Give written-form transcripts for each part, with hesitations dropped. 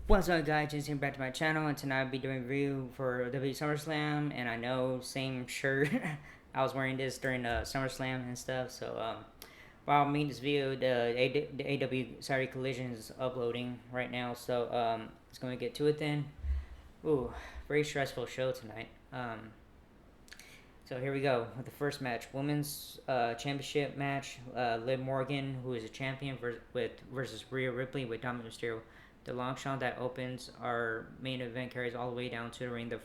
What's up, guys? Just came back to my channel, and tonight I'll be doing a review for WWE SummerSlam. And I know, same shirt. I was wearing this during the SummerSlam and stuff. So, while I'm making this video, the AW Saturday Collision is uploading right now. So, let's go and get to it then. Ooh, very stressful show tonight. So here we go with the first match, women's championship match. Liv Morgan, who is a champion, versus Rhea Ripley with Dominic Mysterio. The long shot that opens our main event carries all the way down to the ring. The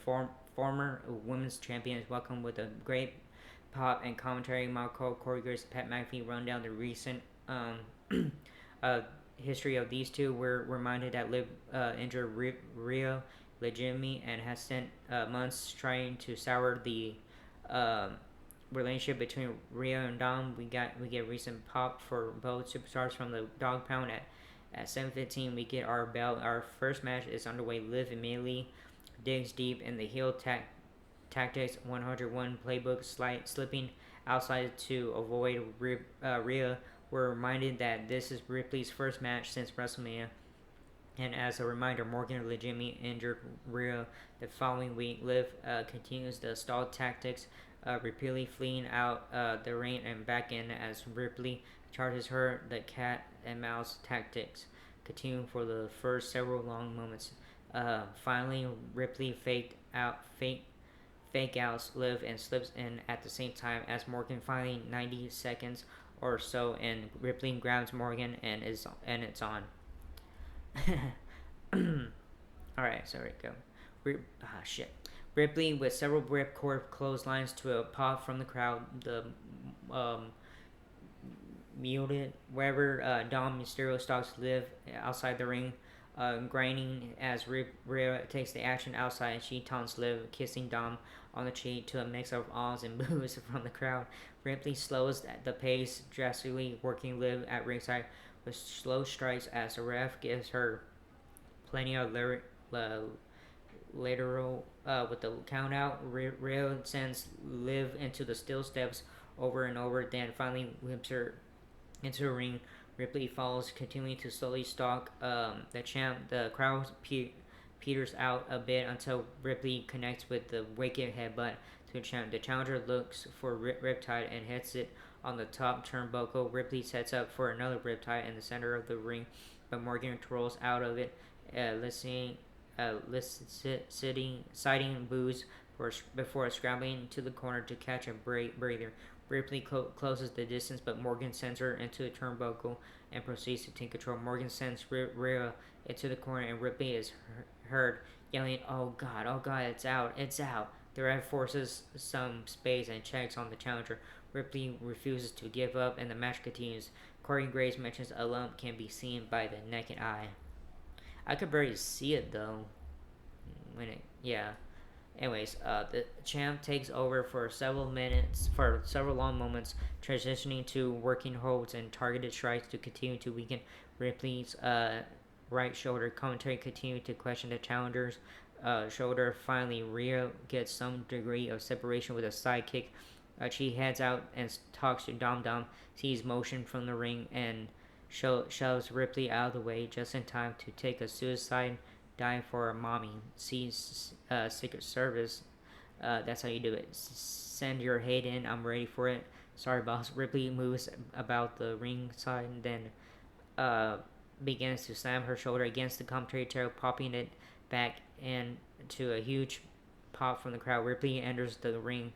former women's champion is welcomed with a great pop and commentary. Marco Corey Graves, Pat McAfee run down the recent uh, history of these two. We're reminded that Liv injured Rhea legitimately and has spent months trying to sour the um, relationship between Rhea and Dom. We get recent pop for both superstars from the Dog Pound at 7:15. We get our belt. Our first match is underway. Liv immediately digs deep in the heel tactics 101 playbook, slipping outside to avoid Rhea. We're reminded that this is Ripley's first match since WrestleMania. And as a reminder, Morgan legitimately injured Rhea the following week. Liv continues the stall tactics, repeatedly fleeing out the ring and back in as Ripley charges her. The cat and mouse tactics continue for the first several long moments. Finally, Ripley fake outs Liv and slips in at the same time as Morgan. Finally, 90 seconds or so, and Ripley grabs Morgan and it's on. Alright, so here we go. Shit. Ripley with several ripcord clotheslines to a pop from the crowd. The muted wherever Dom Mysterio stalks Liv outside the ring, grinding as Rhea takes the action outside and she taunts Liv, kissing Dom on the cheek to a mix of ahs and boos from the crowd. Ripley slows the pace drastically, working Liv at ringside with slow strikes as the ref gives her plenty of lateral with the count out. Rhea sends Liv into the steel steps over and over, then finally whips her into the ring. Ripley follows, continuing to slowly stalk the champ. The crowd peters out a bit until Ripley connects with the wicked headbutt to the champ. The challenger looks for Riptide and hits it on the top turnbuckle. Ripley sets up for another Riptide in the center of the ring, but Morgan rolls out of it, citing boos before scrambling to the corner to catch a breather. Ripley closes the distance, but Morgan sends her into the turnbuckle and proceeds to take control. Morgan sends Rhea into the corner, and Ripley is heard yelling, oh God, it's out, it's out." The ref forces some space and checks on the challenger. Ripley refuses to give up, and the match continues. Corey Graves mentions a lump can be seen by the naked eye. I could barely see it though. Yeah. Anyways, the champ takes over for several long moments, transitioning to working holds and targeted strikes to continue to weaken Ripley's right shoulder. Commentary continued to question the challenger's shoulder. Finally, Rhea gets some degree of separation with a side kick. She heads out and talks to Dom Dom, sees motion from the ring, and shoves Ripley out of the way just in time to take a suicide dive for a mommy. Sees Secret Service. That's how you do it. Send your hate in. I'm ready for it. Sorry, boss. Ripley moves about the ring side and then begins to slam her shoulder against the commentary chair, popping it back into a huge pop from the crowd. Ripley enters the ring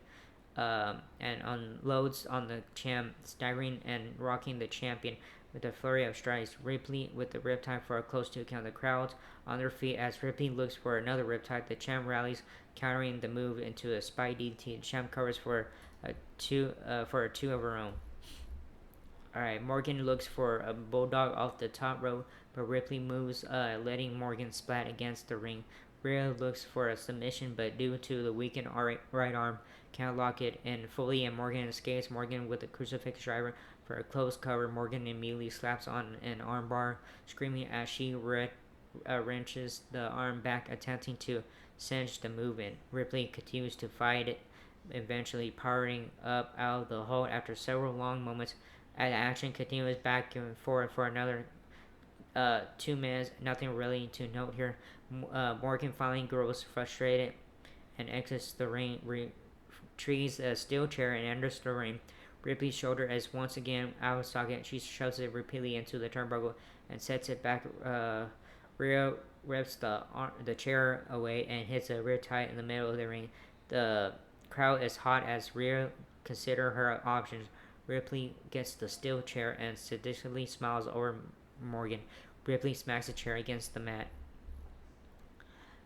and unloads on the champ, staggering and rocking the champion with a flurry of strikes. Ripley with the Riptide for a close two count. The crowd on their feet as Ripley looks for another Riptide. The champ rallies, countering the move into a spy DDT. The champ covers for a two of her own. Alright, Morgan looks for a bulldog off the top rope, but Ripley moves, letting Morgan splat against the ring. Rhea looks for a submission, but due to the weakened right arm, can't lock it in fully, and Morgan escapes. Morgan with a crucifix driver for a close cover. Morgan immediately slaps on an armbar, screaming as she wrenches the arm back, attempting to cinch the move in. Ripley continues to fight it, eventually powering up out of the hold after several long moments. As the action continues back and forth for another 2 minutes, nothing really to note here. Morgan finally grows frustrated and exits the ring, retrieves a steel chair and enters the ring. Ripley's shoulder is once again out of socket. She shoves it repeatedly into the turnbuckle and sets it back. Rhea rips the chair away and hits a rear tie in the middle of the ring. The crowd is hot as Rhea consider her options. Ripley gets the steel chair and sadistically smiles over Morgan. Ripley smacks the chair against the mat.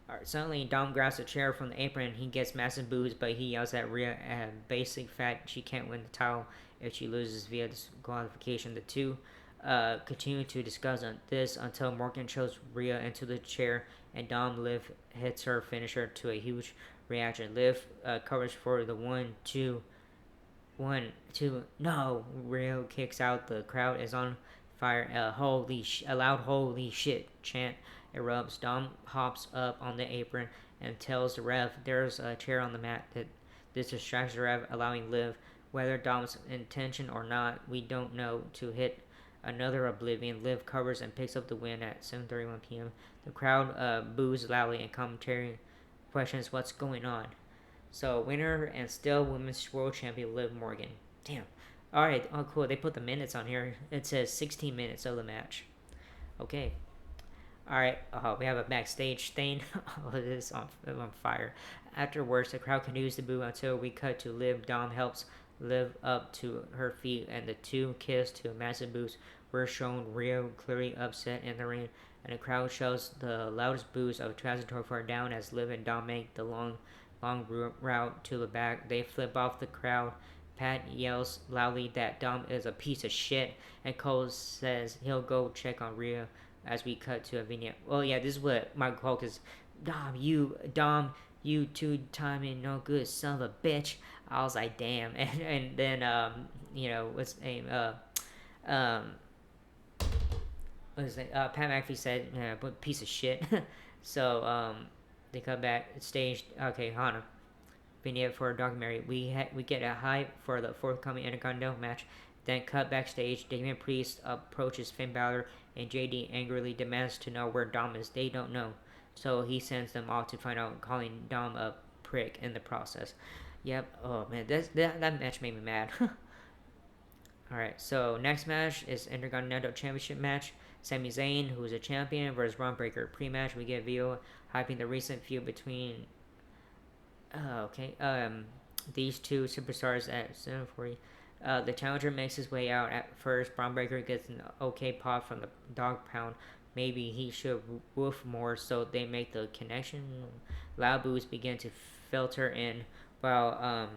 Alright, suddenly, Dom grabs a chair from the apron and he gets massive boos, but he yells at Rhea a basic fact she can't win the title if she loses via disqualification. The two continue to discuss this until Morgan shoves Rhea into the chair and Dom Liv hits her finisher to a huge reaction. Liv covers for the 1, 2, no! Rhea kicks out. The crowd is on fire. A loud holy shit chant erupts. Dom hops up on the apron and tells the ref there's a chair on the mat. That this distracts the ref, allowing Liv, whether Dom's intention or not, we don't know, to hit another Oblivion. Liv covers and picks up the win at 7:31 p.m. The crowd boos loudly and commentary questions what's going on. So, winner and still women's world champion Liv Morgan. Damn. Alright, oh cool. They put the minutes on here. It says 16 minutes of the match. Okay. Alright, we have a backstage thing. Oh, this is on fire. Afterwards, the crowd continues to boo until we cut to Liv. Dom helps Liv up to her feet, and the two kiss to a massive boost. We're shown Rhea clearly upset in the ring, and the crowd shows the loudest boos of 2024 down as Liv and Dom make the long route to the back. They flip off the crowd. Pat yells loudly that Dom is a piece of shit, and Cole says he'll go check on Rhea as we cut to a vignette. Well, yeah, this is what Michael Cole is. Dom, you two-timing no good son of a bitch. I was like, damn. And then, what's his name? What is it? Pat McAfee said, piece of shit. So, they come back stage. Okay, Hana. Vignette for a documentary. We get a hype for the forthcoming Intercontinental match. Then cut backstage. Damian Priest approaches Finn Balor, and JD angrily demands to know where Dom is. They don't know, so he sends them off to find out, calling Dom a prick in the process. Yep. Oh man, that match made me mad. Alright, so next match is Intercontinental Championship match. Sami Zayn, who is a champion, versus Braun Breaker. Pre-match, we get video hyping the recent feud between these two superstars at 7:40. The challenger makes his way out at first. Braun Breaker gets an okay pop from the dog pound. Maybe he should woof more, so they make the connection. Loud boos begin to filter in while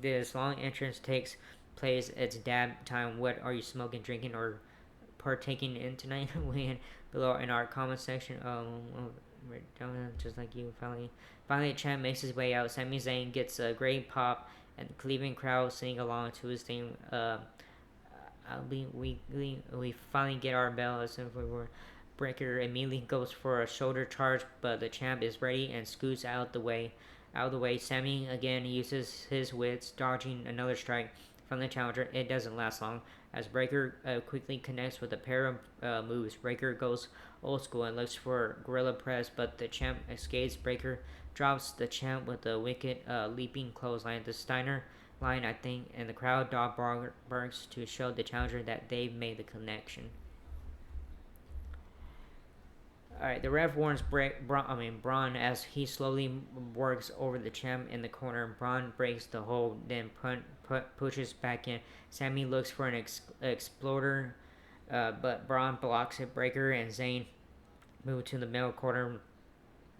this long entrance takes place. It's dab time. What are you smoking, drinking, or partaking in tonight? Weigh in below in our comment section. Just like you. Finally, Champ makes his way out. Sami Zayn gets a great pop, and the Cleveland crowd sing along to his theme. We finally get our bell as if we were. Breaker immediately goes for a shoulder charge, but the champ is ready and scoots out the way. Sami again uses his wits, dodging another strike from the challenger. It doesn't last long, as Breaker quickly connects with a pair of moves. Breaker goes old school and looks for gorilla press, but the champ escapes. Breaker drops the champ with a wicked leaping clothesline. The Steiner line, I think, and the crowd dog barks to show the challenger that they've made the connection. Alright, the ref warns Braun as he slowly works over the champ in the corner. Braun breaks the hold, then pushes back in. Sami looks for an exploder, but Braun blocks it. Breaker and Zayn move to the middle corner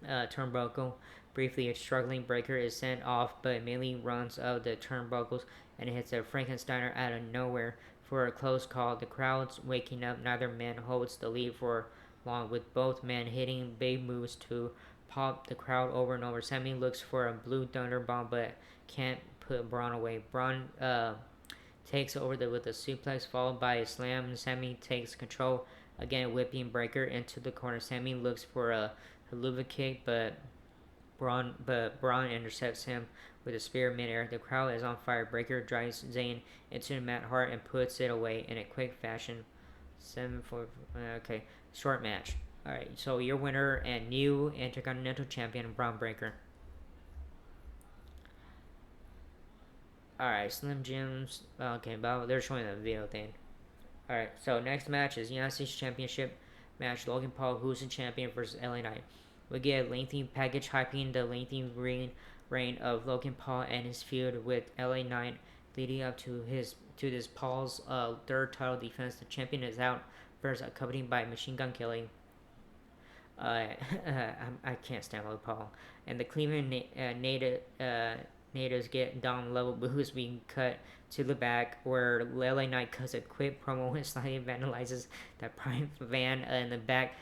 turnbuckle. Briefly, a struggling Breaker is sent off, but immediately runs out the turnbuckles and hits a Frankensteiner out of nowhere for a close call. The crowd's waking up. Neither man holds the lead for long, with both men hitting big moves to pop the crowd over and over. Sami looks for a blue thunder bomb, but can't put Braun away. Braun takes over with a suplex followed by a slam. Sami takes control again, whipping Breaker into the corner. Sami looks for a haluva kick, but Braun intercepts him with a spear midair. The crowd is on fire. Breaker drives Zayn into the mat hard and puts it away in a quick fashion. 7-4. Okay. Short match. All right, so your winner and new Intercontinental Champion Braun Breaker. All right, Slim Jims. Okay, but they're showing the video thing. All right, so next match is United States Championship match. Logan Paul, who's the champion, versus LA Knight. We get a lengthy package hyping the lengthy reign of Logan Paul and his feud with LA Knight, leading up to this Paul's third title defense. The champion is out first, accompanied by Machine Gun Kelly. I can't stand Logan Paul. And the Cleveland natives get down level boos being cut to the back, where LA Knight cuts a quick promo and slightly vandalizes that prime van in the back.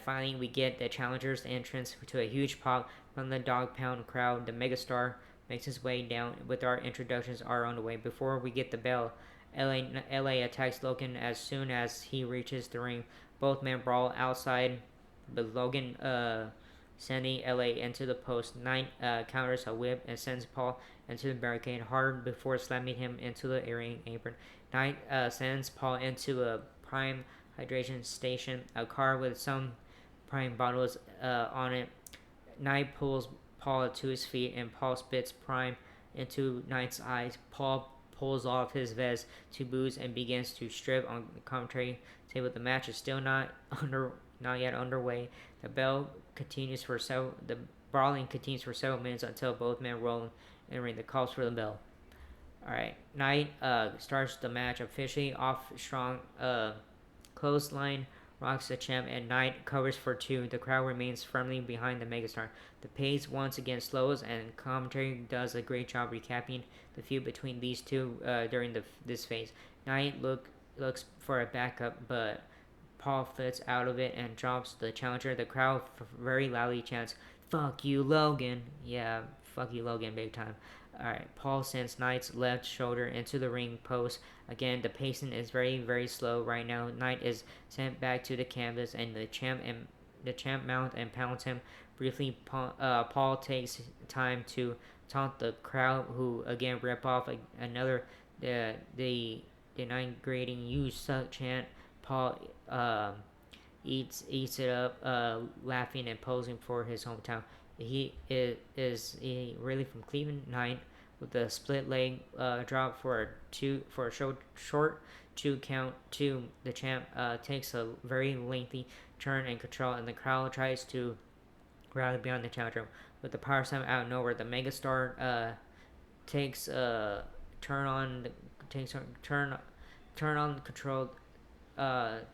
Finally, we get the challengers' entrance to a huge pop from the dog pound crowd. The megastar makes his way down with our introductions are on the way. Before we get the bell, LA attacks Logan as soon as he reaches the ring. Both men brawl outside, but Logan sending LA into the post. Knight counters a whip and sends Paul into the barricade hard before slamming him into the ring apron. Knight sends Paul into a prime hydration station, a car with some prime bottles on it. Knight pulls Paul to his feet and Paul spits prime into Knight's eyes. Paul pulls off his vest to booze and begins to strip on the commentary table. The match is still not yet underway. The brawling continues for several minutes until both men roll in the ring. The calls for the bell. Alright, Knight starts the match officially off strong clothesline, rocks the champ, and Knight covers for two. The crowd remains firmly behind the megastar. The pace once again slows, and commentary does a great job recapping the feud between these two during this phase. Knight looks for a backup, but Paul flits out of it and drops the challenger. The crowd very loudly chants, "Fuck you, Logan." Yeah, fuck you, Logan, big time. Alright, Paul sends Knight's left shoulder into the ring post. Again, the pacing is very, very slow right now. Knight is sent back to the canvas, and the champ mounts and pounds him. Briefly, Paul takes time to taunt the crowd, who again rip off another the denigrating "You suck" chant. Paul eats it up, laughing and posing for his hometown. He is really from Cleveland. Knight with a split leg drop for a short 2 count. The champ takes a very lengthy turn and control, and the crowd tries to rally behind the challenger. With the power slam out of nowhere, the megastar takes a turn on control the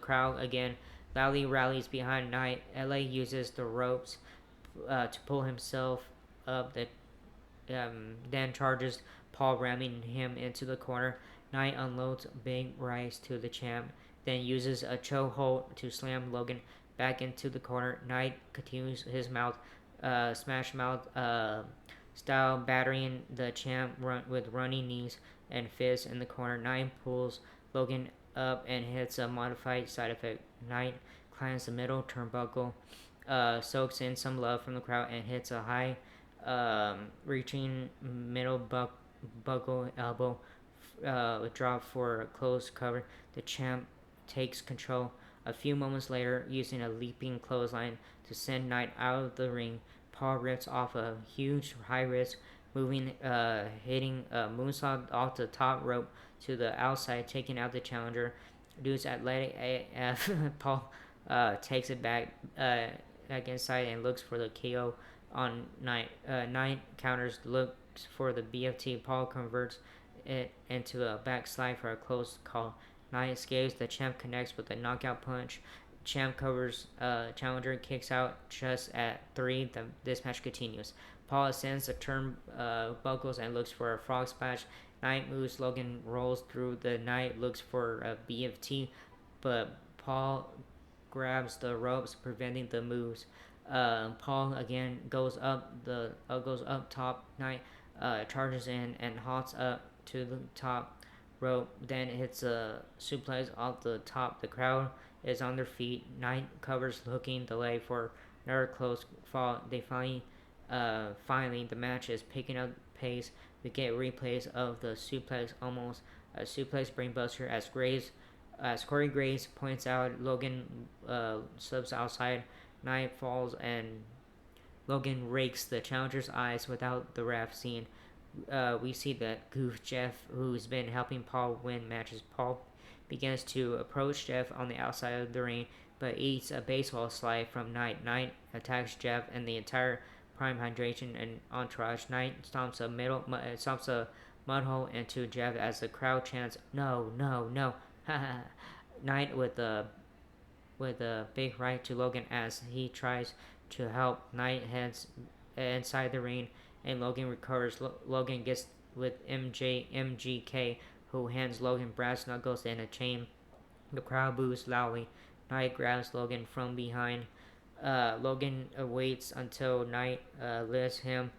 crowd again loudly rallies behind Knight. LA uses the ropes to pull himself up. Then charges Paul, ramming him into the corner. Knight unloads big rice to the champ, then uses a chokehold to slam Logan back into the corner. Knight continues his smash mouth style, battering the champ with running knees and fists in the corner. Knight pulls Logan up and hits a modified side effect. Knight climbs the middle turnbuckle, soaks in some love from the crowd, and hits a high reaching middle buckle elbow drop for a close cover. The champ takes control a few moments later, using a leaping clothesline to send Knight out of the ring. Paul rips off a huge high risk hitting a moonsault off the top rope to the outside, taking out the challenger. Dude's athletic AF. Paul takes it back inside and looks for the KO on Knight. Knight counters, looks for the BFT. Paul converts it into a backslide for a close call. Knight escapes. The champ connects with a knockout punch. Champ covers. Challenger kicks out just at 3. This match continues. Paul ascends the turnbuckles and looks for a frog splash. Knight moves. Logan rolls through. The Knight looks for a BFT, but Paul grabs the ropes, preventing the moves. Paul again goes up top. Knight charges in and halts up to the top rope, then hits a suplex off the top. The crowd is on their feet. Knight covers, looking delay for another close fall. They finally the match is picking up pace. We get replays of the suplex, almost a suplex brainbuster, as Graves As Corey Graves points out, Logan slips outside. Knight falls and Logan rakes the challenger's eyes without the ref seeing. We see that Goof Jeff, who's been helping Paul win matches. Paul begins to approach Jeff on the outside of the ring, but eats a baseball slide from Knight. Knight attacks Jeff and the entire Prime Hydration and entourage. Knight stomps a mud hole into Jeff as the crowd chants, "No, no, no!" Knight with a big right to Logan as he tries to help. Knight heads inside the ring and Logan recovers. Logan gets with MGK, who hands Logan brass knuckles and a chain. The crowd boos loudly. Knight grabs Logan from behind. Logan waits until Knight lifts him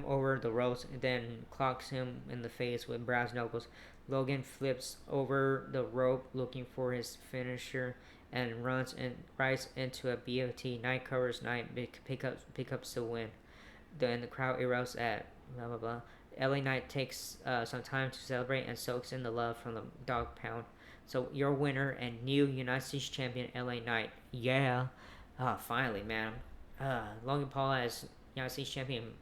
over the ropes, and then clocks him in the face with brass knuckles. Logan flips over the rope looking for his finisher and runs and right into a BOT. Knight covers Knight, pickups the win. Then the crowd erupts at blah blah blah. LA Knight takes some time to celebrate and soaks in the love from the dog pound. So your winner and new United States champion LA Knight. Yeah. Finally, man. Logan Paul as United States champion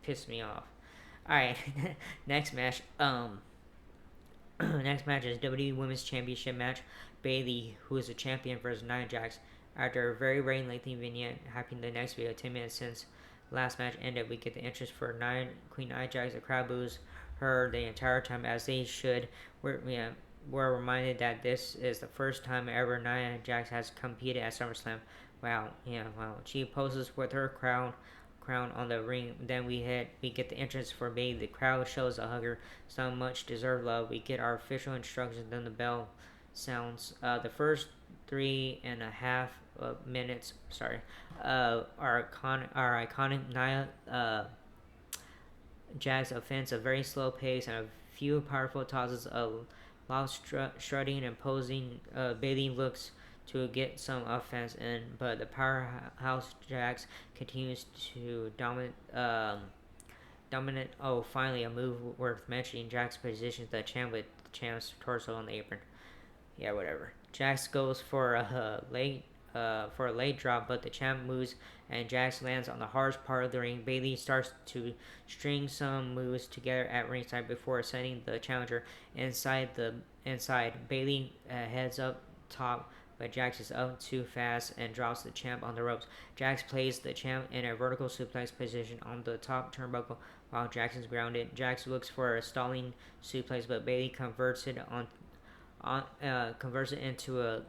pissed me off. Alright, next match. Next match is WWE Women's Championship match. Bayley, who is the champion, versus Nia Jax. After a very lengthy vignette happening the next video, 10 minutes since last match ended, we get the entrance for Queen Nia Jax. The crowd boos her the entire time, as they should. We're reminded that this is the first time ever Nia Jax has competed at SummerSlam. Wow, yeah, wow. She poses with her crown on the ring. Then we get the entrance for Bayley. The crowd shows a hugger some much deserved love. We get our official instructions. Then the bell sounds. The first 3.5 minutes. Our iconic Nia Jax offense, a very slow pace and a few powerful tosses. Loud strutting and posing. Bayley looks to get some offense in, but the powerhouse Jax continues to dominant. Oh, finally a move worth mentioning. Jax positions the champ with the champ's torso on the apron. Yeah, whatever. Jax goes for a late drop, but the champ moves and Jax lands on the hardest part of the ring. Bayley starts to string some moves together at ringside before sending the challenger inside. Bayley heads up top, but Jax is up too fast and drops the champ on the ropes. Jax plays the champ in a vertical suplex position on the top turnbuckle while Jax is grounded. Jax looks for a stalling suplex, but Bayley converts it into a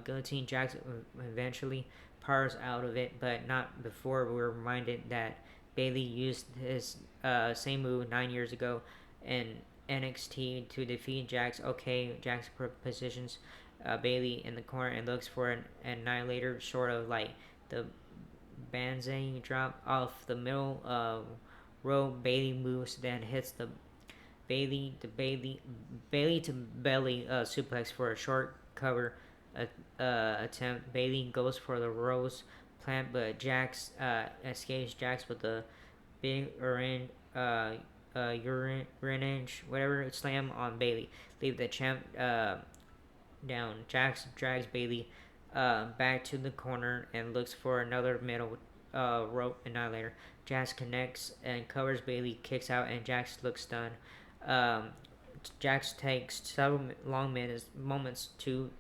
guillotine. Jax eventually powers out of it, but not before we're reminded that Bayley used his same move 9 years ago in NXT to defeat Jax. Okay, Jax positions Bayley in the corner and looks for an annihilator, sort of like the Banzai drop off the middle row. Bayley moves, then hits the Bayley to belly suplex for a short cover attempt. Bayley goes for the rose plant, but Jax escapes. Jax with the big urinage, whatever, slam on Bayley. Leave the champ down. Jax drags Bayley back to the corner and looks for another middle rope annihilator. Jax connects and covers Bayley, kicks out, and Jax looks stunned. Jax takes several long moments too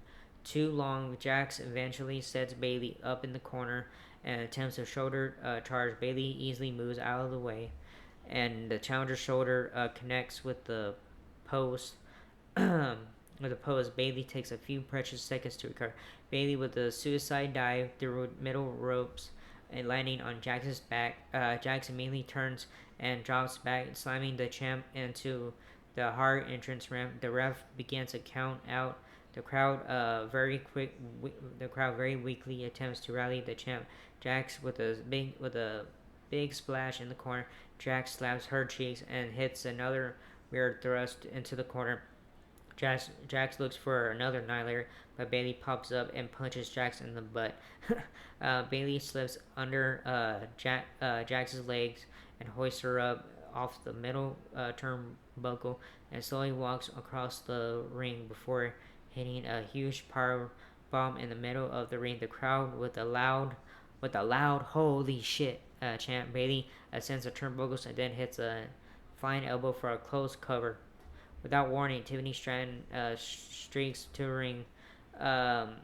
long. Jax eventually sets Bayley up in the corner and attempts a shoulder charge. Bayley easily moves out of the way, and the challenger's shoulder connects with the post. Bayley takes a few precious seconds to recover. Bayley with a suicide dive through middle ropes and landing on Jax's back. Jax immediately turns and drops back, slamming the champ into the hard entrance ramp. The ref begins to count out. The crowd very weakly attempts to rally the champ. Jax with a big splash in the corner. Jax slaps her cheeks and hits another weird thrust into the corner. Jax looks for another annihilator, but Bayley pops up and punches Jax in the butt. Bayley slips under Jax's legs and hoists her up off the middle turnbuckle and slowly walks across the ring before hitting a huge power bomb in the middle of the ring. The crowd with a loud "Holy shit!" chant. Bailey ascends the turnbuckles and then hits a flying elbow for a close cover. Without warning, Tiffany Stratton streaks to the ring. Um,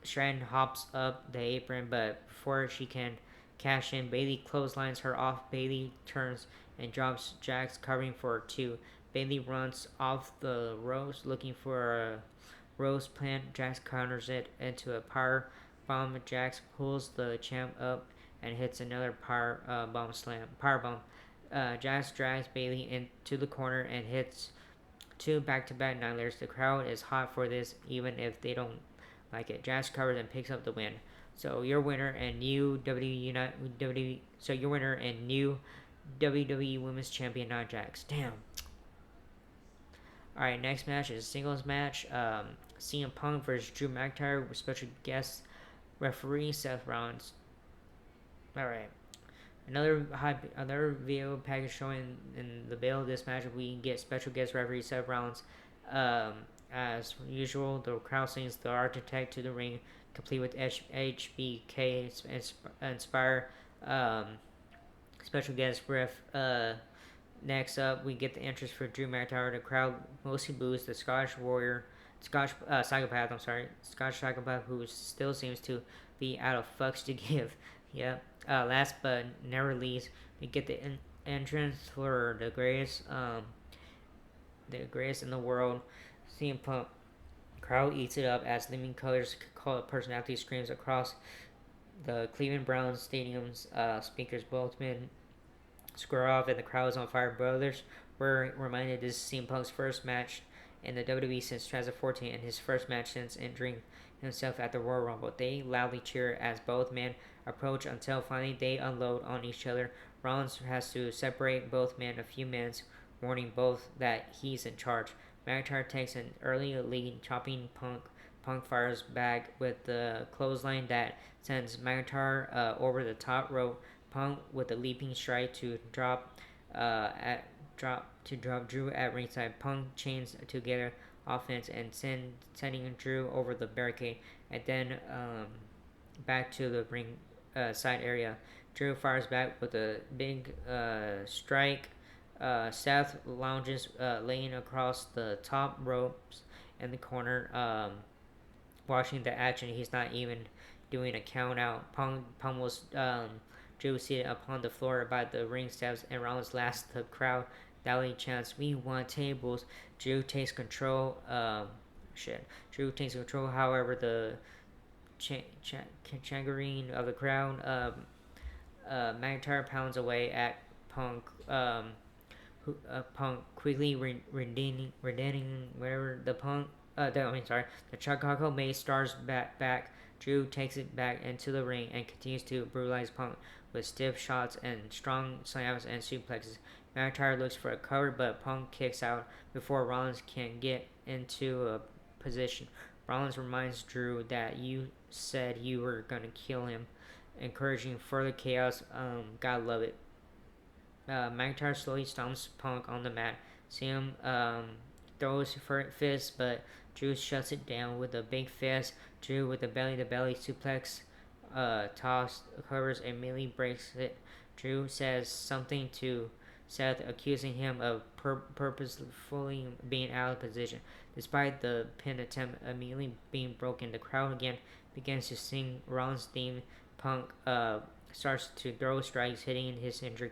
Stratton hops up the apron, but before she can cash in, Bailey clotheslines her off. Bailey turns and drops Jax, covering for two. Bailey runs off the ropes looking for a rose plant. Jax counters it into a power bomb. Jax pulls the champ up and hits another power bomb. Jax drags Bailey into the corner and hits two back-to-back nightmares. The crowd is hot for this, even if they don't like it. Jax covers and picks up the win. So your winner and new WWE Women's Champion Nia Jax. Damn. All right, next match is a singles match. CM Punk versus Drew McIntyre with special guest referee Seth Rollins. All right. Another video package showing in the bill of this match we get special guest referee Seth Rollins. As usual, the crowd sings the Architect to the ring, complete with HBK inspire special guest ref. Next up, we get the entrance for Drew McIntyre. The crowd mostly boos the Scotch psychopath. I'm sorry, Scotch psychopath who still seems to be out of fucks to give. Yeah. Last but never least, we get the entrance for the greatest in the world, CM Punk. Crowd eats it up as Living Colors personality screams across the Cleveland Browns stadium's speakers. Both men square off and the crowd is on fire. Brothers were reminded this is CM Punk's first match in the WWE since 2014 and his first match since injuring himself at the Royal Rumble. They loudly cheer as both men approach until finally they unload on each other. Rollins has to separate both men a few minutes, warning both that he's in charge. McIntyre takes an early lead, chopping Punk. Punk fires back with the clothesline that sends McIntyre over the top rope. Punk with a leaping strike to drop Drew at ringside. Punk chains together offense and sending Drew over the barricade, and then back to the ring side area. Drew fires back with a big strike. Seth lounges, laying across the top ropes in the corner, watching the action. He's not even doing a count out. Punk pummels Drew seated upon the floor by the ring steps, and Rollins laughs. The crowd loudly chants, "We want tables." Drew takes control. Drew takes control. However, the chattering of the crowd. McIntyre pounds away at Punk. Punk quickly redeeming whatever the Punk. The Chicago Mace stars back. Drew takes it back into the ring and continues to brutalize Punk with stiff shots and strong slams and suplexes. McIntyre looks for a cover, but Punk kicks out before Rollins can get into a position. Rollins reminds Drew that you said you were gonna kill him, encouraging further chaos. Gotta love it. McIntyre slowly stomps Punk on the mat. Sam throws fists, but Drew shuts it down with a big fist. Drew with a belly-to-belly suplex toss covers and immediately breaks it. Drew says something to Seth, accusing him of purposefully being out of position. Despite the pin attempt immediately being broken, the crowd again begins to sing Rollins' theme. Punk starts to throw strikes, hitting his injury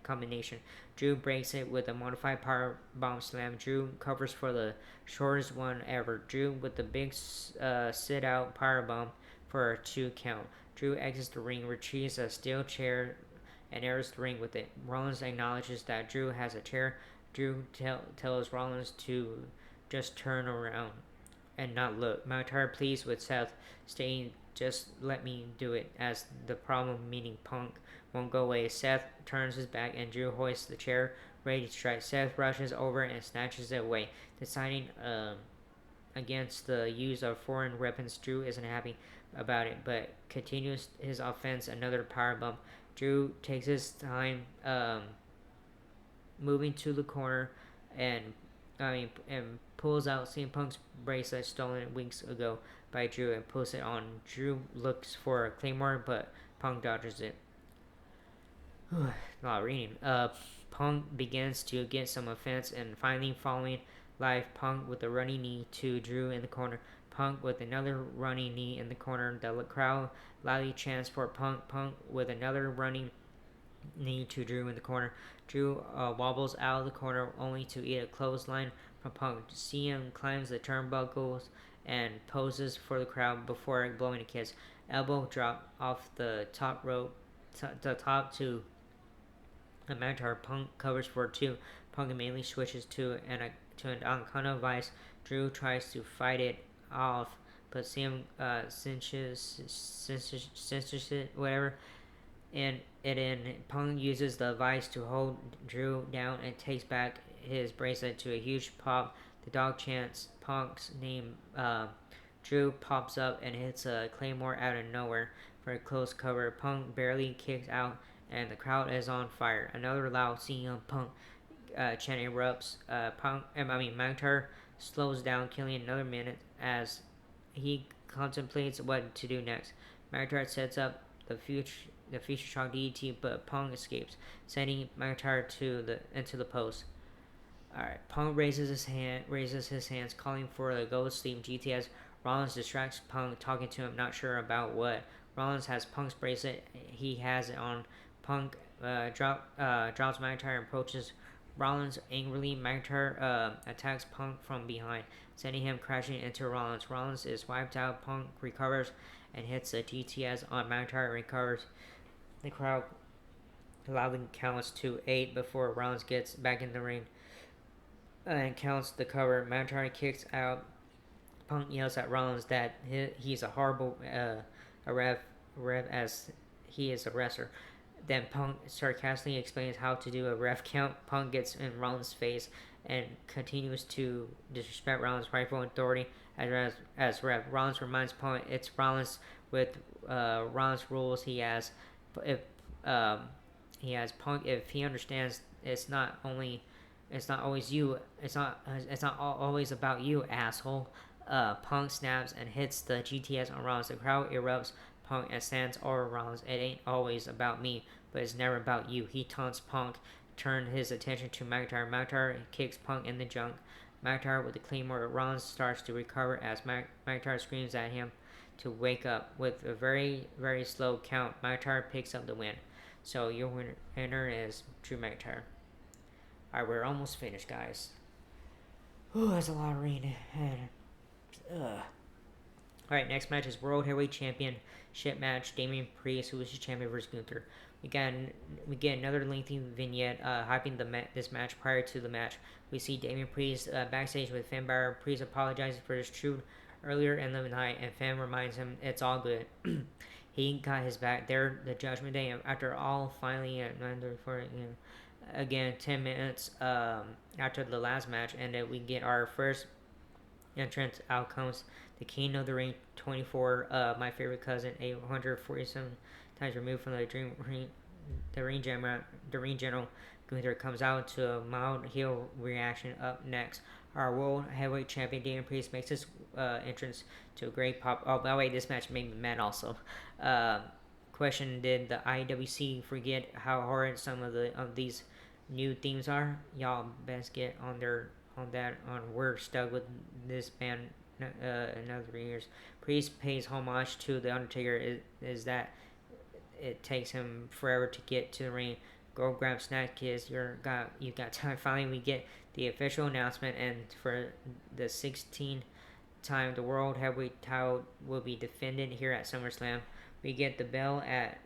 combination. Drew breaks it with a modified power bomb slam. Drew covers for the shortest one ever. Drew with the big sit out power bomb for a 2 count. Drew exits the ring, retrieves a steel chair, and enters the ring with it. Rollins acknowledges that Drew has a chair. Drew tells Rollins to just turn around and not look. McIntyre pleads with Seth, stating, "Just let me do it," as the problem, meaning Punk, won't go away. Seth turns his back and Drew hoists the chair, ready to strike. Seth rushes over and snatches it away, deciding against the use of foreign weapons. Drew isn't happy about it, but continues his offense. Another power bump. Drew takes his time moving to the corner and and pulls out CM Punk's bracelet stolen weeks ago by Drew and puts it on. Drew looks for a Claymore, but Punk dodges it. A lot of reading. Punk begins to get some offense and finally following live. Punk with a running knee to Drew in the corner. Punk with another running knee in the corner. The crowd loudly chants for Punk. Punk with another running knee to Drew in the corner. Drew wobbles out of the corner only to eat a clothesline from Punk. CM climbs the turnbuckles and poses for the crowd before blowing a kiss. Elbow drop off the top rope, the top to a McIntyre. Punk covers for two. Punk immediately switches to an Anaconda Vice. Drew tries to fight it off, but CM cinches it, whatever, and Punk uses the vice to hold Drew down and takes back his bracelet to a huge pop. The dog chants Punk's name. Drew pops up and hits a Claymore out of nowhere for a close cover. Punk barely kicks out and the crowd is on fire. Another loud CM Punk chant erupts. McIntyre slows down, killing another minute as he contemplates what to do next. McIntyre sets up the future shock DDT, but Punk escapes, sending McIntyre into the post. Alright, Punk raises his hands, calling for the Go Sleep GTS. Rollins distracts Punk, talking to him, not sure about what. Rollins has Punk's bracelet. He has it on. Punk drops McIntyre and approaches Rollins angrily. McIntyre attacks Punk from behind, sending him crashing into Rollins. Rollins is wiped out. Punk recovers and hits a GTS on McIntyre and recovers. The crowd loudly counts to 8 before Rollins gets back in the ring and counts the cover. McIntyre kicks out. Punk yells at Rollins that he's a horrible ref as he is a wrestler. Then Punk sarcastically explains how to do a ref count. Punk gets in Rollins' face and continues to disrespect Rollins' rightful authority as ref. Rollins reminds Punk it's Rollins with Rollins rules. He has Punk if he understands it's not always you. It's not always about you, asshole. Punk snaps and hits the GTS on Rollins. The crowd erupts. Punk and stands over Rollins. It ain't always about me, but it's never about you. He taunts Punk, turned his attention to McIntyre. McIntyre kicks Punk in the junk. McIntyre with the Claymore. Rollins starts to recover as McIntyre screams at him to wake up. With a very, very slow count, McIntyre picks up the win. So your winner is Drew McIntyre. Alright, we're almost finished, guys. Ooh, that's a lot of reading. Alright, next match is World Heavyweight Championship match. Damian Priest, who is the champion, versus Gunther. We get another lengthy vignette hyping this match. Prior to the match, we see Damian Priest backstage with Finn Balor. Priest apologizes for his truth earlier in the night, and Finn reminds him it's all good. He got his back there. The Judgment Day, after all, finally at 9:34 again 10 minutes after the last match, and we get our first entrance. Out comes the King of the Ring, 24, my favorite cousin, 847 times removed from the ring general. Gunther comes out to a mild heel reaction. Up next, our World Heavyweight Champion Damian Priest makes his entrance to a great pop. Oh, by the way, this match made me mad also. Question: did the IWC forget how hard some of these new themes are? Y'all best get on that. We're stuck with this band another 3 years. Priest pays homage to the Undertaker. Is that it takes him forever to get to the ring. Go grab snack, kids. You got time. Finally, we get the official announcement, and for the 16th time, the World Heavyweight title will be defended here at SummerSlam. We get the bell at.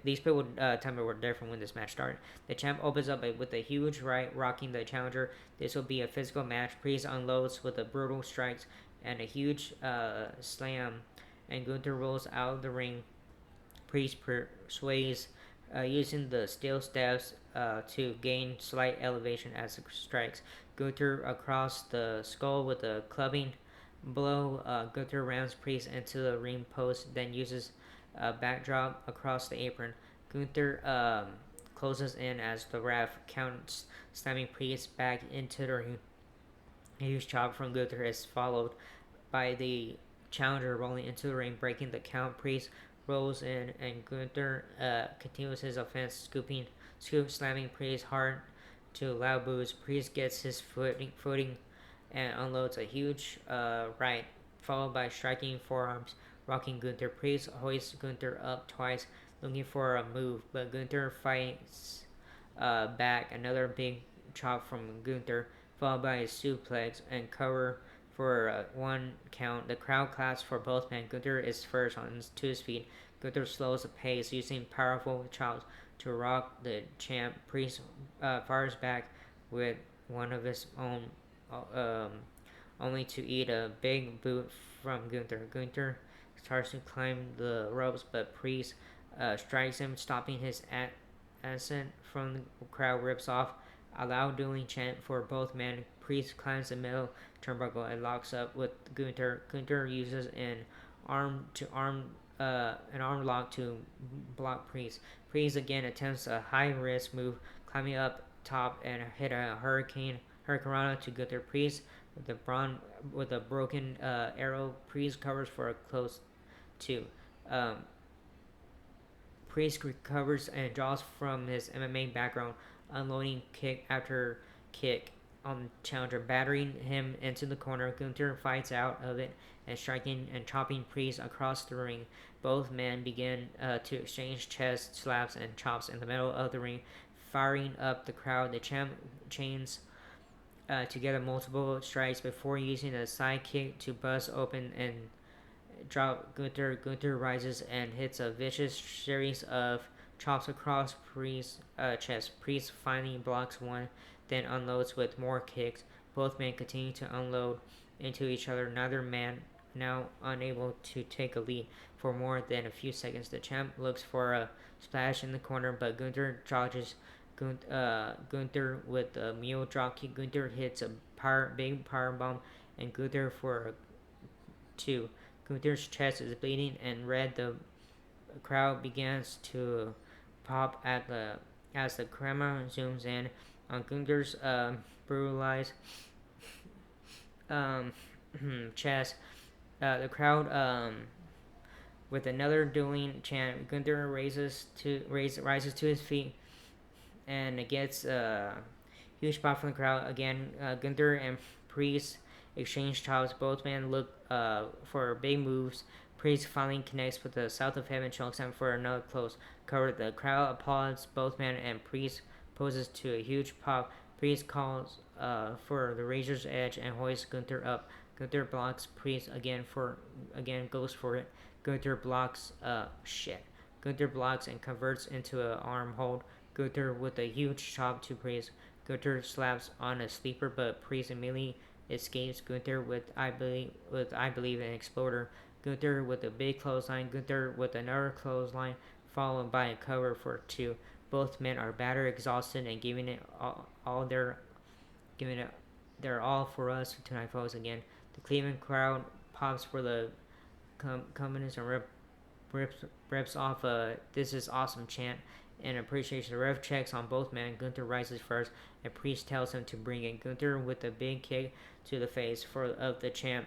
These people tell me were different when this match started. The champ opens up with a huge right, rocking the challenger. This will be a physical match. Priest unloads with a brutal strikes and a huge slam, and Gunther rolls out of the ring. Priest persuades using the steel steps to gain slight elevation as it strikes Gunther across the skull with a clubbing blow. Gunther rams Priest into the ring post, then uses a backdrop across the apron. Gunther closes in as the ref counts, slamming Priest back into the ring. A huge chop from Gunther is followed by the challenger rolling into the ring, breaking the count. Priest rolls in, and Gunther continues his offense, slamming Priest hard to loud boos. Priest gets his footing and unloads a huge right, followed by striking forearms, rocking Gunther. Priest hoists Gunther up twice, looking for a move, but Gunther fights back. Another big chop from Gunther, followed by a suplex and cover for one count. The crowd claps for both men. Gunther is first to his feet. Gunther slows the pace, using powerful chops to rock the champ. Priest fires back with one of his own, only to eat a big boot from Gunther. Gunther starts to climb the ropes, but Priest strikes him, stopping his ascent from the crowd. Rips off a loud dueling chant for both men. Priest climbs the middle turnbuckle and locks up with Gunther. Gunther uses an arm lock to block Priest. Priest again attempts a high risk move, climbing up top and hit a hurricanrana to Gunther. Priest with a broken arrow. Priest covers for a close two. Priest recovers and draws from his MMA background, unloading kick after kick on the challenger, battering him into the corner. Gunther fights out of it and striking and chopping Priest across the ring. Both men begin to exchange chest slaps and chops in the middle of the ring, firing up the crowd. The champ chains together multiple strikes before using a side kick to bust open and drop Gunther. Gunther rises and hits a vicious series of chops across Priest's chest. Priest finally blocks one, then unloads with more kicks. Both men continue to unload into each other, neither man now unable to take a lead for more than a few seconds. The champ looks for a splash in the corner, but Gunther dodges Gunther with a mule dropkick. Gunther hits a big power bomb, and Gunther for two. Gunther's chest is bleeding and red. The crowd begins to pop as the camera zooms in on Gunther's brutalized chest. The crowd with another dueling chant. Gunther rises to his feet and gets a huge pop from the crowd. Again, Gunther and Priest exchange chops. Both men look for big moves. Priest finally connects with the South of Heaven chokeslam for another close cover. The crowd applauds both men, and Priest poses to a huge pop. Priest calls for the Razor's Edge and hoists Gunther up. Gunther blocks Priest again goes for it. Gunther blocks Gunther blocks and converts into an arm hold. Gunther with a huge chop to Priest. Gunther slaps on a sleeper, but Priest immediately escapes. Gunther with I believe an exploder. Gunther with a big clothesline. Gunther with another clothesline, followed by a cover for two. Both men are battered, exhausted, and giving it their all for us tonight, folks. Again, the Cleveland crowd pops for the Cummins and rips off a "This is awesome" chant in appreciation. The ref checks on both men. Gunther rises first, and Priest tells him to bring it. Gunther with a big kick to the face of the champ.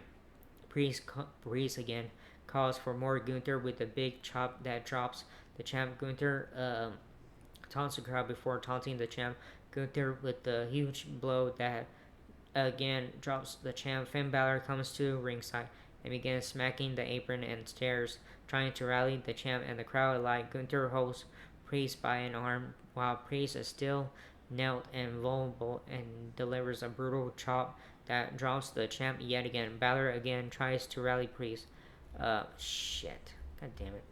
Priest again calls for more. Gunther with a big chop that drops the champ. Gunther taunts the crowd before taunting the champ. Gunther with the huge blow that again drops the champ. Finn Balor comes to ringside and begins smacking the apron and stairs, trying to rally the champ and the crowd alike. Gunther holds Priest by an arm while Priest is still knelt and vulnerable and delivers a brutal chop that drops the champ yet again. Balor again tries to rally Priest. Shit. God damn it.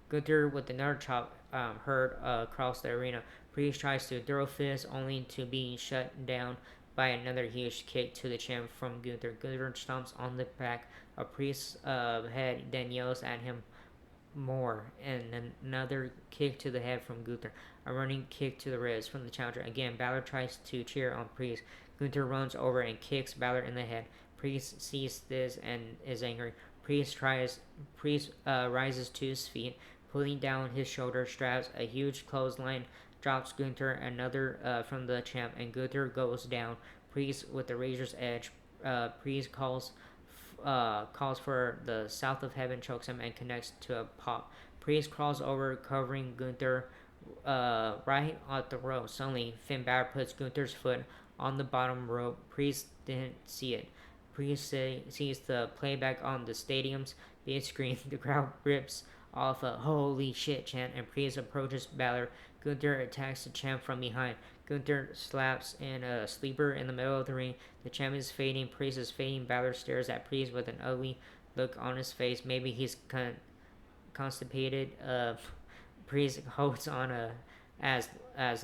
Gunther with another chop heard across the arena. Priest tries to throw fist only to be shut down by another huge kick to the champ from Gunther. Gunther stomps on the back of Priest's head, then yells at him more, and another kick to the head from Gunther. A running kick to the ribs from the challenger. Again, Balor tries to cheer on Priest. Gunther runs over and kicks Balor in the head. Priest sees this and is angry. Priest rises to his feet, pulling down his shoulder straps. A huge clothesline drops Gunther another from the champ, and Gunther goes down. Priest with the Razor's Edge. Priest calls for the South of Heaven, chokes him, and connects to a pop. Priest crawls over, covering Gunther right at the rope. Suddenly, Finn Balor puts Gunther's foot on the bottom rope. Priest didn't see it. Priest sees the playback on the stadium's big screen. The crowd rips off a "Holy shit" chant, and Priest approaches Balor. Gunther attacks the champ from behind. Gunther slaps in a sleeper in the middle of the ring. The champ is fading. Priest is fading. Balor stares at Priest with an ugly look on his face. Maybe he's constipated. Priest holds on as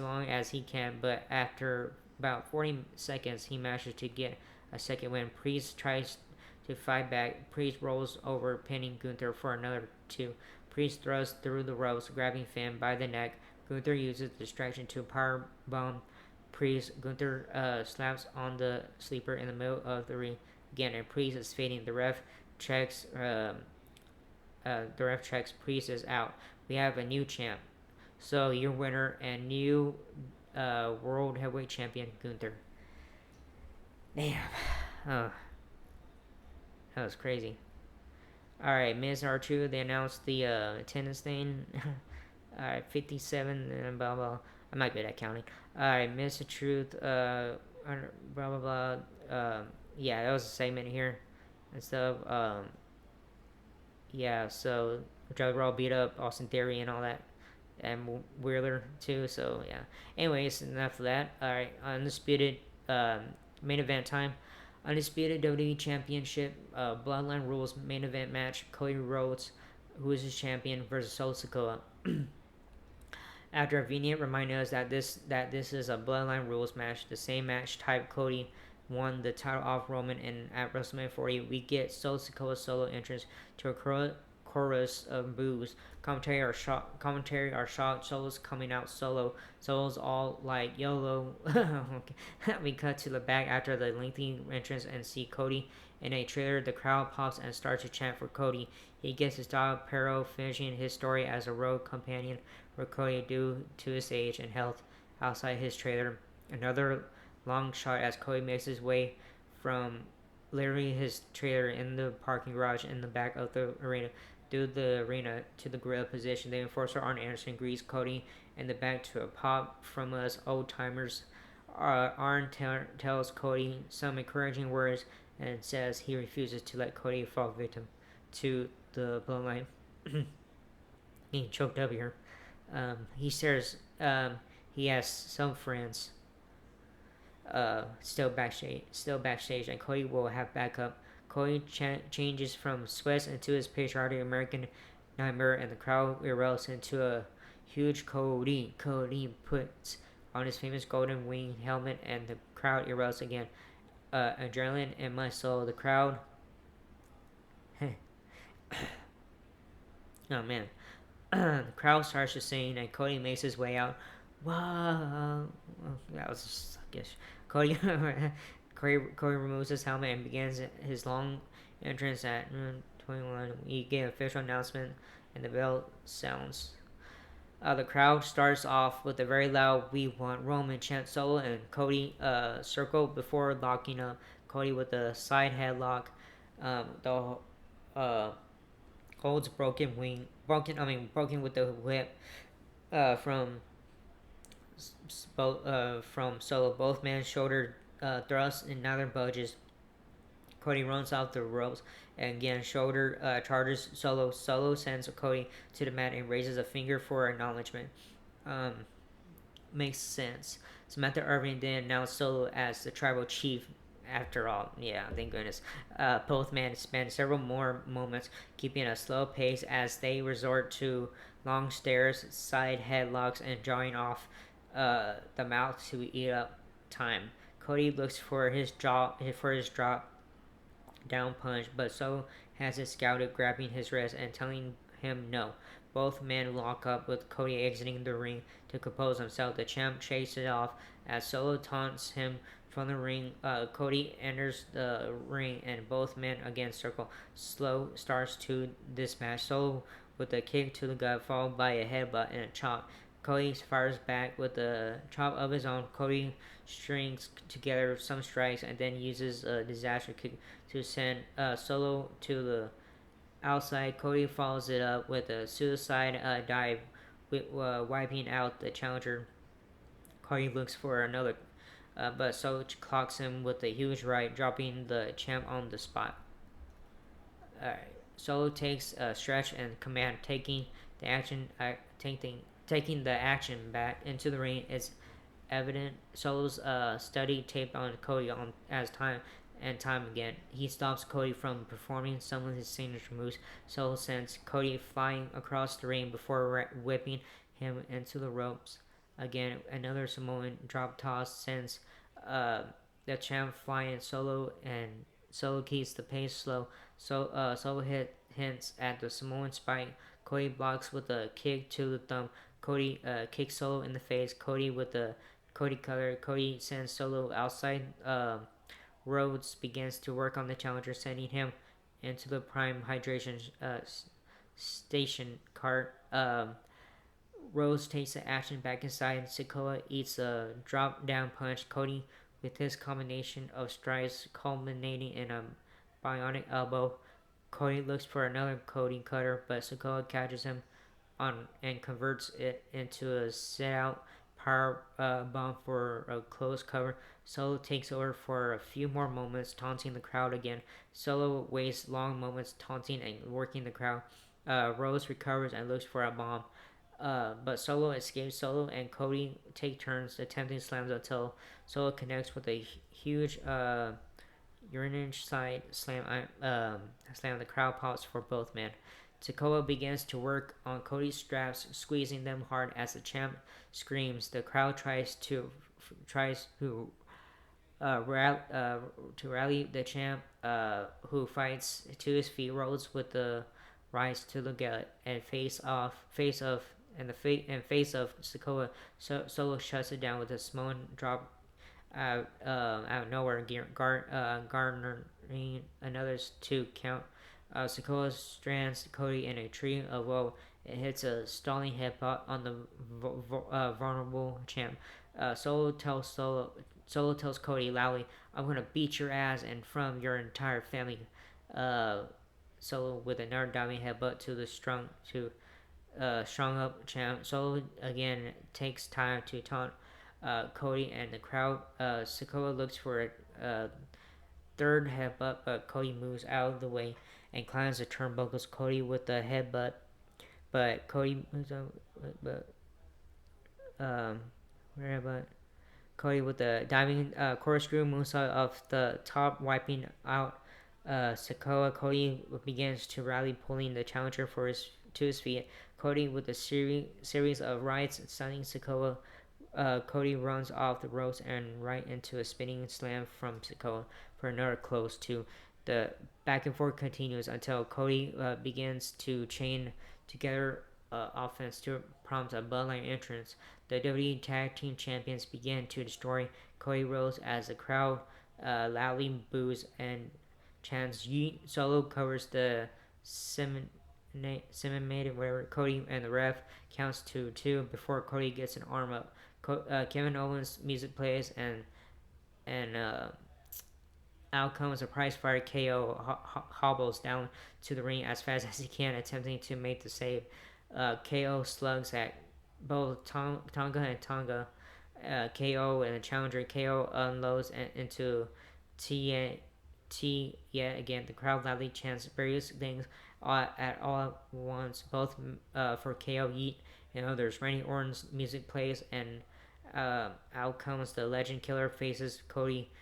long as he can, but after about 40 seconds, he manages to get a second win. Priest tries to fight back. Priest rolls over, pinning Gunther for another two. Priest throws through the ropes, grabbing Finn by the neck. Gunther uses distraction to power bomb Priest. Gunther slaps on the sleeper in the middle of the ring again, and Priest is fading. The ref checks. Priest is out. We have a new champ. So your winner and new world heavyweight champion Gunther. Damn. Oh, that was crazy. Alright, Miz R2, they announced the attendance thing. Alright, 57 and blah blah. I'm not good at counting. Alright, Miz the Truth, blah blah blah. Yeah, that was a segment here and stuff. Yeah, so Joe Raw beat up Austin Theory and all that, and Wheeler too. So yeah. Anyways, enough of that. All right, undisputed main event time. Undisputed WWE Championship Bloodline Rules main event match. Cody Rhodes, who is his champion, versus Solo Sikoa. After a vignette reminding us that this is a Bloodline Rules match, the same match type Cody won the title off Roman, and at WrestleMania 40, we get Solo Sikoa's solo entrance to a chorus of boos. Commentary are shocked. Solo's coming out solo. Solo's all like YOLO. We cut to the back after the lengthy entrance and see Cody in a trailer. The crowd pops and starts to chant for Cody. He gets his dog Pero, finishing his story as a road companion for Cody due to his age and health outside his trailer. Another long shot as Cody makes his way from literally his trailer in the parking garage in the back of the arena through the arena to the gorilla position. The enforcer Arn Anderson greets Cody in the back to a pop from us old timers. Arn tells Cody some encouraging words and says he refuses to let Cody fall victim to the bloodline. Getting choked up here. He says he has some friends still backstage, and Cody will have backup. Cody changes from sweats into his patriotic American nightmare, and the crowd erupts into a huge Cody. Cody puts on his famous golden wing helmet, and the crowd erupts again. Adrenaline in my soul. The crowd. Oh man. The crowd starts to sing, and Cody makes his way out. Wow. That was just suckish. Cody removes his helmet and begins his long entrance at 21. We get an official announcement, and the bell sounds. The crowd starts off with a very loud "We want Roman" chant. Solo and Cody circle before locking up. Cody with a side headlock. The holds broken with the whip from Solo. Both men shoulder thrust and neither budges. Cody runs off the ropes and again shoulder charges Solo. Solo sends Cody to the mat and raises a finger for acknowledgement. Makes sense. Samantha Irvin then announced Solo as the tribal chief. After all, yeah, thank goodness. Both men spend several more moments keeping a slow pace as they resort to long stares, side headlocks, and drawing off the mouth to eat up time. Cody looks for his drop down punch, but Solo has it scouted, grabbing his wrist and telling him no. Both men lock up, with Cody exiting the ring to compose himself. The champ chases off as Solo taunts him from the ring. Cody enters the ring and both men again circle. Slow starts to this match. Solo with a kick to the gut, followed by a headbutt and a chop. Cody fires back with a chop of his own. Cody strings together some strikes and then uses a disaster kick to send Solo to the outside. Cody follows it up with a suicide dive, wiping out the challenger. Cody looks for another, but Solo clocks him with a huge right, dropping the champ on the spot. Solo takes a stretch and command, the action, taking the action back into the ring. It's evident Solo's study taped on Cody on as time and time again. He stops Cody from performing some of his signature moves. Solo sends Cody flying across the ring before whipping him into the ropes. Again, another Samoan drop toss sends the champ flying. Solo keeps the pace slow. Solo hints at the Samoan spike. Cody blocks with a kick to the thumb. Cody kicks Solo in the face. Cody with the Cody cutter. Cody sends Solo outside. Rhodes begins to work on the challenger, sending him into the prime hydration station cart. Rhodes takes the action back inside. Sikoa eats a drop down punch. Cody with his combination of strikes culminating in a bionic elbow. Cody looks for another Cody cutter, but Sikoa catches him on and converts it into a sit-out power bomb for a close cover. Solo takes over for a few more moments, taunting the crowd again. Solo wastes long moments taunting and working the crowd. Rose recovers and looks for a bomb. But Solo escapes. Solo and Cody take turns attempting slams until Solo connects with a huge urinary side slam. Slam. The crowd pops for both men. Sikoa begins to work on Cody's straps, squeezing them hard as the champ screams. The crowd tries to rally the champ, who fights to his feet, rolls with the rise to the gut, and face of Sikoa. Solo shuts it down with a Samoan drop out of nowhere, garnering another 2 count. Sikoa strands Cody in a tree of woe. It hits a stalling headbutt on the vulnerable champ. Solo tells Cody loudly, "I'm gonna beat your ass and from your entire family." Solo with another diving headbutt to the strung up champ. Solo again takes time to taunt Cody and the crowd. Sikoa looks for a third headbutt, but Cody moves out of the way and climbs the turnbuckles. Cody with the headbutt, but Cody moves out, but Cody with the diving corkscrew moonsault off the top, wiping out Sikoa. Cody begins to rally, pulling the challenger to his feet. Cody with a series of rights, stunning Sikoa. Cody runs off the ropes and right into a spinning slam from Sikoa for another close 2. The back and forth continues until Cody begins to chain together offense to prompt a Bloodline entrance. The WWE Tag Team Champions begin to destroy Cody Rhodes as the crowd loudly boos and chants yeet. Solo covers the simulated whatever. Cody and the ref counts to 2 before Cody gets an arm up. Kevin Owens music plays and out comes a prize fighter. KO hobbles down to the ring as fast as he can, attempting to make the save. KO slugs at both Tonga and Tonga. KO and the challenger. KO unloads into TNT yet again. The crowd loudly chants various things at all once, both for KO yeet and others. Randy Orton's music plays and out comes the Legend Killer, faces Cody.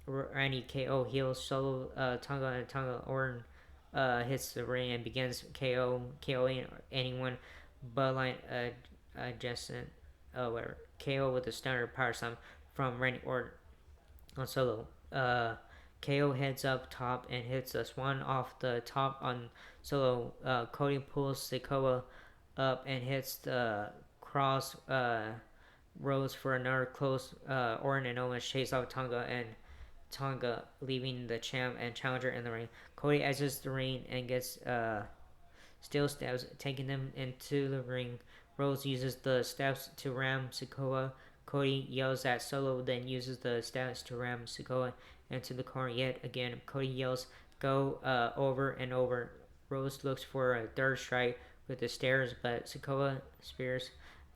Randy KO heals Solo. Tonga and Tonga. Orton hits the ring and begins KOing anyone but like adjacent. Whatever. KO with a standard power slam from Randy Orton on Solo. KO heads up top and hits a swan off the top on Solo. Cody pulls Sikoa up and hits the cross Rose for another close. Orton and Owens chase out Tonga, leaving the champ and challenger in the ring. Cody exits the ring and gets steel stabs, taking them into the ring Rose uses the steps to ram Sikoa. Cody yells at Solo, then uses the steps to ram Sikoa into the corner yet again. Cody yells, "Go!" Over and over. Rose looks for a third strike with the stairs, but Sikoa spears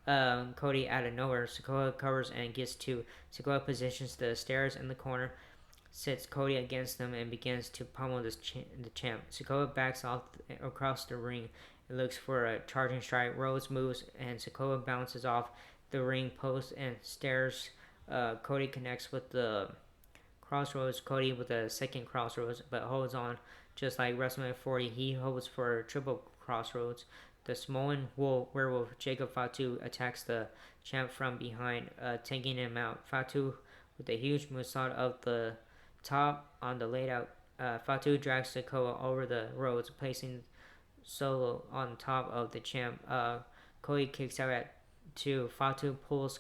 Cody out of nowhere. Sikoa covers and gets two. Sikoa positions the stairs in the corner, sits Cody against them, and begins to pummel the champ. Sikoa backs off across the ring and looks for a charging strike. Rose moves, and Sikoa bounces off the ring post and stairs. Cody connects with the crossroads. Cody with a second crossroads, but holds on. Just like WrestleMania 40, he holds for a triple crossroads. The Samoan werewolf Jacob Fatu attacks the champ from behind, taking him out. Fatu with a huge moonsault of the top on the laid out. Fatu drags Sikoa over the ropes, placing Solo on top of the champ. Cody kicks out at two. Fatu pulls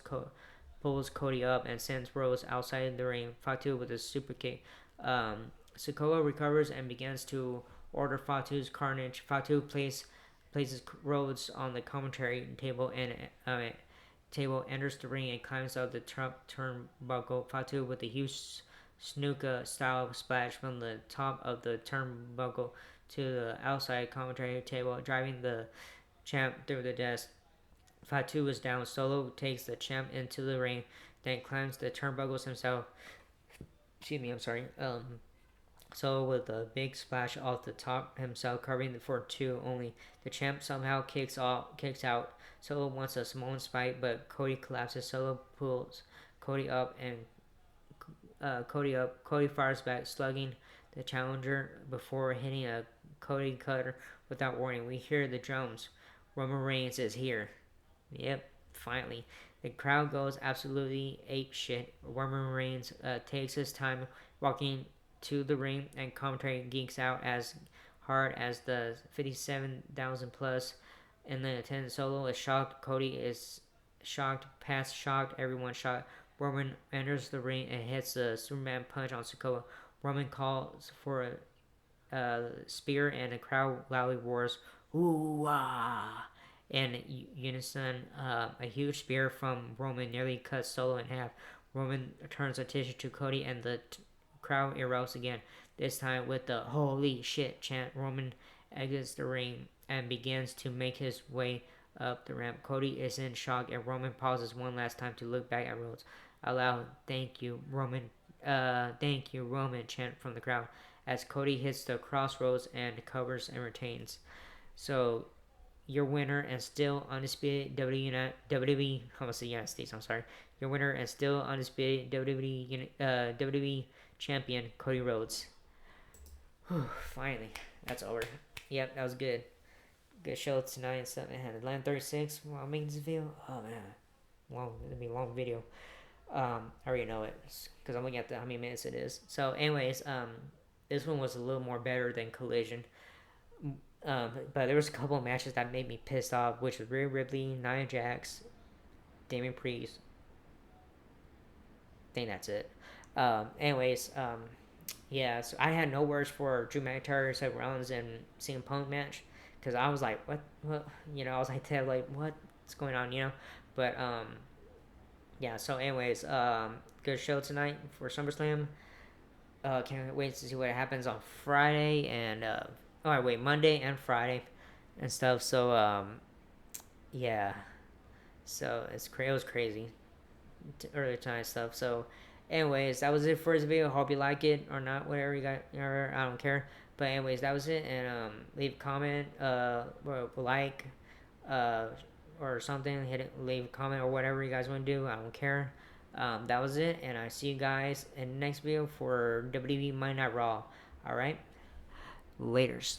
Cody up and sends Rose outside the ring. Fatu with a super kick. Sikoa recovers and begins to order Fatu's carnage. Fatu places Rhodes on the commentary table and enters the ring and climbs up the turnbuckle. Fatu with a huge snooker style splash from the top of the turnbuckle to the outside commentary table, driving the champ through the desk. Fatu is down. Solo takes the champ into the ring, then climbs the turnbuckles himself. Excuse me, I'm sorry. Solo with a big splash off the top himself, covering for two only. The champ somehow kicks out. Solo wants a Samoan spike, but Cody collapses. Solo pulls Cody up and Cody fires back, slugging the challenger before hitting a Cody cutter without warning. We hear the drums. Roman Reigns is here. Yep, finally. The crowd goes absolutely ape shit. Roman Reigns takes his time walking to the ring, and commentary geeks out as hard as the 57,000 plus in the attendance. Solo is shocked. Cody is shocked. Past shocked. Everyone shocked. Roman enters the ring and hits a Superman punch on Sikoa. Roman calls for a spear, and the crowd loudly roars, "Ooh ah!" In unison, a huge spear from Roman nearly cuts Solo in half. Roman turns attention to Cody, and the crowd erupts again. This time with the "Holy shit" chant. Roman exits the ring and begins to make his way up the ramp. Cody is in shock, and Roman pauses one last time to look back at Rhodes. A loud "Thank you, Roman." Thank you, Roman chant from the crowd as Cody hits the crossroads and covers and retains. So, your winner and still undisputed WWE, I almost say United States, I'm sorry. Your winner and still undisputed WWE champion, Cody Rhodes. Whew, finally, that's over. Yep, that was good. Good show tonight and stuff. Man, Atlanta 36 while I'm making this video. Oh man, it'll be a long video. I already know it because I'm looking at how many minutes it is. So, anyways, this one was a little more better than Collision. But there was a couple of matches that made me pissed off, which was Rhea Ripley, Nia Jax, Damian Priest. I think that's it. Anyways, yeah, so I had no words for Drew McIntyre, Seth Rollins, and CM Punk match because I was like, what, I was like, what's going on, But yeah. So, anyways, good show tonight for SummerSlam. Can't wait to see what happens on Friday and Monday and Friday and stuff. So yeah. So it was crazy earlier tonight stuff. So, anyways, that was it for this video. Hope you like it or not, whatever you got. I don't care. But anyways, that was it. And leave a comment, like, or something. Leave a comment or whatever you guys want to do. I don't care. That was it, and I see you guys in the next video for WWE Monday Night Raw. Alright? Laters.